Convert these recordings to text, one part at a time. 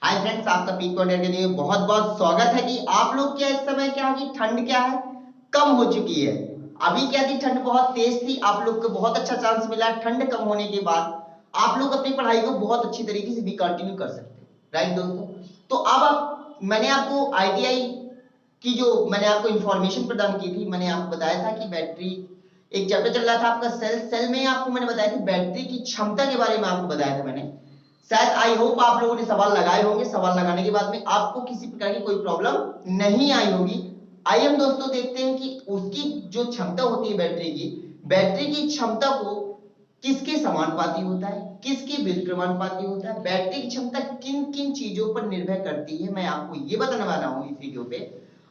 Hi friends, आपका peak point के लिए बहुत बहुत स्वागत है कि आप लोग क्या इस समय क्या है कि ठंड क्या है कम हो चुकी है। अभी क्या थी, ठंड बहुत तेज थी। आप लोग को बहुत अच्छा चांस मिला ठंड कम होने के बाद आप लोग अपनी पढ़ाई को बहुत अच्छी तरीके से भी कंटिन्यू कर सकते हैं। राइट दोस्तों, तो अब मैंने आपको आईटीआई की जो मैंने आपको इंफॉर्मेशन प्रदान की थी, मैंने आपको बताया था कि बैटरी एक चैप्टर चल रहा था आपका सेल में आपको मैंने बताया था बैटरी की क्षमता के बारे में आपको बताया था मैंने। शायद आई होप आप लोगों ने सवाल लगाए होंगे, सवाल लगाने के बाद में आपको किसी प्रकार की कोई प्रॉब्लम नहीं आई होगी। आइए हम दोस्तों देखते हैं कि उसकी जो क्षमता होती है बैटरी की क्षमता को किसके समानुपाती होता है, किसके व्युत्क्रमानुपाती होता है, बैटरी की क्षमता किन किन चीजों पर निर्भर करती है, मैं आपको ये बताने वाला हूं इस वीडियो पे।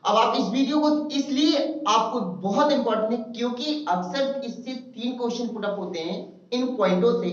अब आप इस वीडियो को इसलिए आपको बहुत इंपॉर्टेंट है क्योंकि अक्सर इससे 3 क्वेश्चन पुट अप होते हैं इन पॉइंटों से,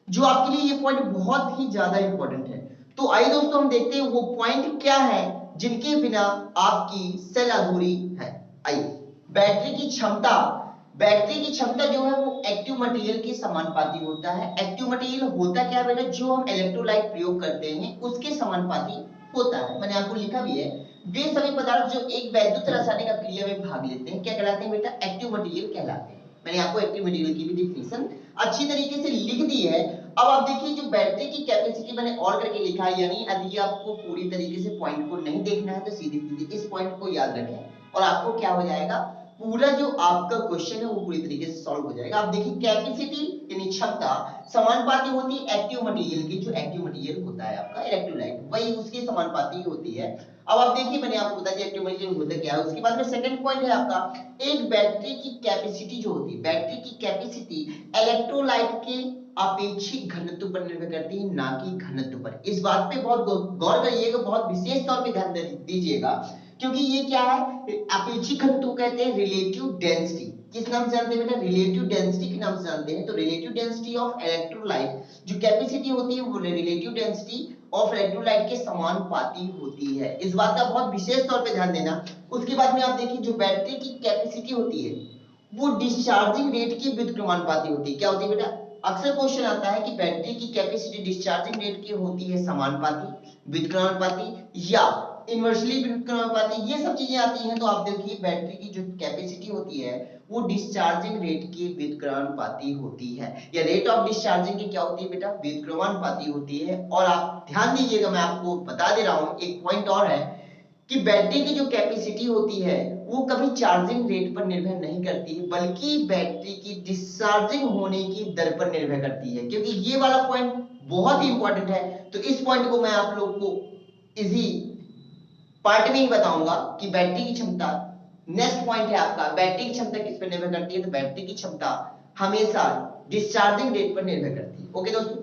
जो आपके लिए ये पॉइंट बहुत ही ज्यादा इंपॉर्टेंट है। तो आइए दोस्तों हम देखते हैं वो पॉइंट क्या है जिनके बिना आपकी सेल अधूरी है। आइए, बैटरी की क्षमता जो है वो एक्टिव मटेरियल के समानुपाती होता है। एक्टिव मटेरियल होता क्या बेटा, जो हम इलेक्ट्रोलाइट प्रयोग करते हैं उसके समानुपाती होता है। मैंने आपको लिखा भी है, वे सभी पदार्थ जो एक वैद्युत रासायनिक क्रिया में भाग लेते हैं क्या कहलाते हैं बेटा, एक्टिव मटेरियल कहलाते हैं। मैंने आपको एक्टिव मटेरियल की भी डेफिनेशन अच्छी तरीके से लिख दी है। अब आप देखिए जो बैटरी की कैपेसिटी मैंने और करके लिखा है, यानी यदि आपको पूरी तरीके से पॉइंट को नहीं देखना है तो सीधे सीधे इस पॉइंट को याद रखें और आपको क्या हो जाएगा, पूरा जो आपका क्वेश्चन है वो पूरी तरीके से सॉल्व हो जाएगा। आप देखिए कैपेसिटी यानी क्षमता समानुपाती होती है एक्टिव मटेरियल की, जो एक्टिव मटेरियल होता है आपका इलेक्ट्रोलाइट वही उसकी समानुपाती होती है। अब आप देखिए मैंने आपको बता दिया एक्टिव मटेरियल होता क्या है। उसके बाद में सेकंड पॉइंट है आपका, एक बैटरी की कैपेसिटी जो होती है, बैटरी की कैपेसिटी इलेक्ट्रोलाइट के अपेक्षित घनत्व पर निर्भर करती है, ना कि घनत्व पर। इस बात पे बहुत गौर करिएगा, बहुत विशेष तौर पे ध्यान दीजिएगा क्योंकि ये क्या है, अपेक्षित घनत्व कहते हैं रिलेटिव डेंसिटी। किस नाम से जानते हैं बेटा, रिलेटिव डेंसिटी के नाम से जानते हैं। तो रिलेटिव डेंसिटी ऑफ इलेक्ट्रोलाइट जो कैपेसिटी होती है वो रिलेटिव डेंसिटी ऑफ इलेक्ट्रोलाइट के समानुपाती होती है। इस बात का बहुत विशेष तौर पे ध्यान देना। उसके बाद में आप देखिए जो बैटरी की कैपेसिटी होती है वो डिस्चार्जिंग रेट की व्युत्क्रमानुपाती होती है। क्या होती है बेटा, अक्सर क्वेश्चन आता है कि बैटरी की कैपेसिटी डिस्चार्जिंग रेट की होती है समानुपाती, व्युत्क्रमानुपाती या इनवर्सली व्युत्क्रमानुपाती, ये सब चीजें आती हैं। तो आप देखिए बैटरी की जो कैपेसिटी होती है वो डिस्चार्जिंग रेट की व्युत्क्रमानुपाती होती है, या रेट ऑफ डिस्चार्जिंग की क्या होती है बेटा, व्युत्क्रमानुपाती होती है। और आप ध्यान दीजिएगा, मैं आपको बता दे रहा हूं एक पॉइंट और है कि बैटरी की जो कैपेसिटी होती है वो कभी चार्जिंग रेट पर निर्भर नहीं करती है, बल्कि बैटरी की डिस्चार्जिंग होने की दर पर निर्भर करती है। क्योंकि ये वाला पॉइंट बहुत ही इंपॉर्टेंट है, तो इस पॉइंट को मैं आप लोग को इजी पार्ट में ही बताऊंगा कि बैटरी की क्षमता, नेक्स्ट पॉइंट है आपका, बैटरी की क्षमता किस पर निर्भर करती है, तो बैटरी की क्षमता हमेशा डिस्चार्जिंग रेट पर निर्भर करती है। ओके दोस्तों,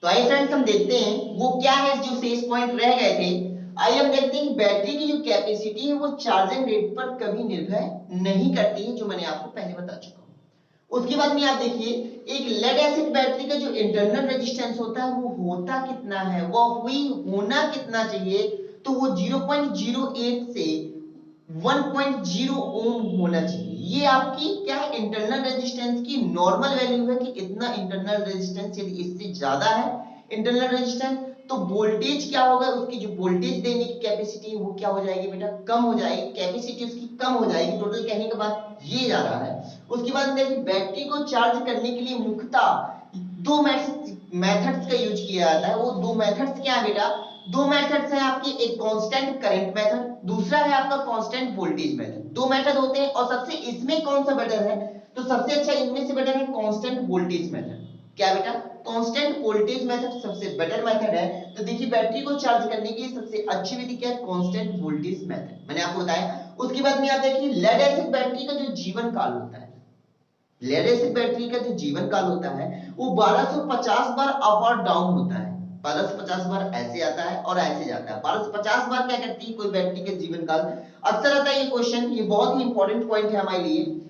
तो आइए फ्रेंड्स हम देखते हैं वो क्या है जो शेष पॉइंट रह गए थे। आइए हम देखते हैं बैटरी की जो कैपेसिटी है वो चार्जिंग रेट पर कभी निर्भर नहीं करती है, जो मैंने आपको पहले बता चुका हूं। उसके बाद में आप देखिए एक लेड एसिड बैटरी का जो इंटरनल रेजिस्टेंस होता है वो होता कितना है, वो हुई होना कितना चाहिए, तो वो 0.08 से 1.0 ओम होना चाहिए। ये आपकी क्या है, इंटरनल रेजिस्टेंस की नॉर्मल वैल्यू है कि इतना इंटरनल रेजिस्टेंस, यदि इससे ज्यादा है इंटरनल रेजिस्टेंस तो वोल्टेज क्या होगा, उसकी जो वोल्टेज देने की कैपेसिटी है वो क्या हो जाएगी बेटा, कम हो जाएगी, कैपेसिटी उसकी कम हो जाएगी। टोटल कहने के बाद ये जा रहा है। उसके बाद देखिए बैटरी को चार्ज करने के लिए मुख्यतः 2 मेथड्स का यूज किया जाता है। वो 2 मेथड्स क्या है बेटा, 2 मेथड्स हैं आपकी, एक कांस्टेंट करंट मेथड, दूसरा है आपका कांस्टेंट वोल्टेज मेथड। 2 मेथड होते हैं और सबसे इसमें कौन सा बेटर है, तो सबसे अच्छा इनमें से बेटर है कांस्टेंट वोल्टेज मेथड। क्या बेटा, कांस्टेंट वोल्टेज मेथड सबसे बेटर मेथड है। तो देखिए बैटरी को चार्ज करने की सबसे अच्छी विधि क्या है, कांस्टेंट वोल्टेज मेथड, मैंने आपको बताया। उसके बाद में आप देखिए लेड एसिड बैटरी का जो जीवन काल होता है, लेड एसिड बैटरी का जो जीवन काल होता है वो 1250 बार अप और डाउन होता है। 1250 बार ऐसे आता है और ऐसे जाता है। 1250 बार क्या करती है कोई बैटरी का जीवन काल। अक्सर आता है ये क्वेश्चन, ये बहुत ही इंपॉर्टेंट पॉइंट है हमारे लिए।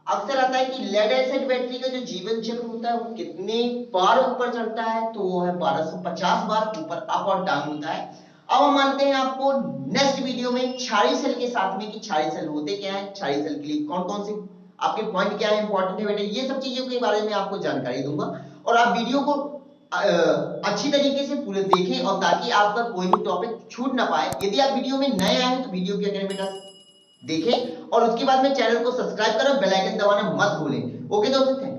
अक्सर आता है कि लेड एसिड बैटरी का जो जीवन चक्र होता है वो कितने बार ऊपर चढ़ता है, तो वो है 1250 बार ऊपर अप और डाउन होता है। अब हम मानते हैं आपको नेक्स्ट वीडियो में क्षारीय सेल के साथ में कि क्षारीय सेल होते क्या है, क्षारीय सेल के लिए कौन कौन से आपके पॉइंट क्या है इंपॉर्टेंट है बेटा, ये सब चीजों के बारे में आपको जानकारी दूंगा। और आप वीडियो को अच्छी तरीके से पूरे देखें और ताकि आपका कोई भी टॉपिक छूट ना पाए। यदि आप वीडियो में नए आए हैं तो वीडियो के अकेडमी का देखें और उसके बाद में चैनल को सब्सक्राइब करो, बेल आइकन दबाना मत भूलें। ओके दोस्तों, थैंक यू।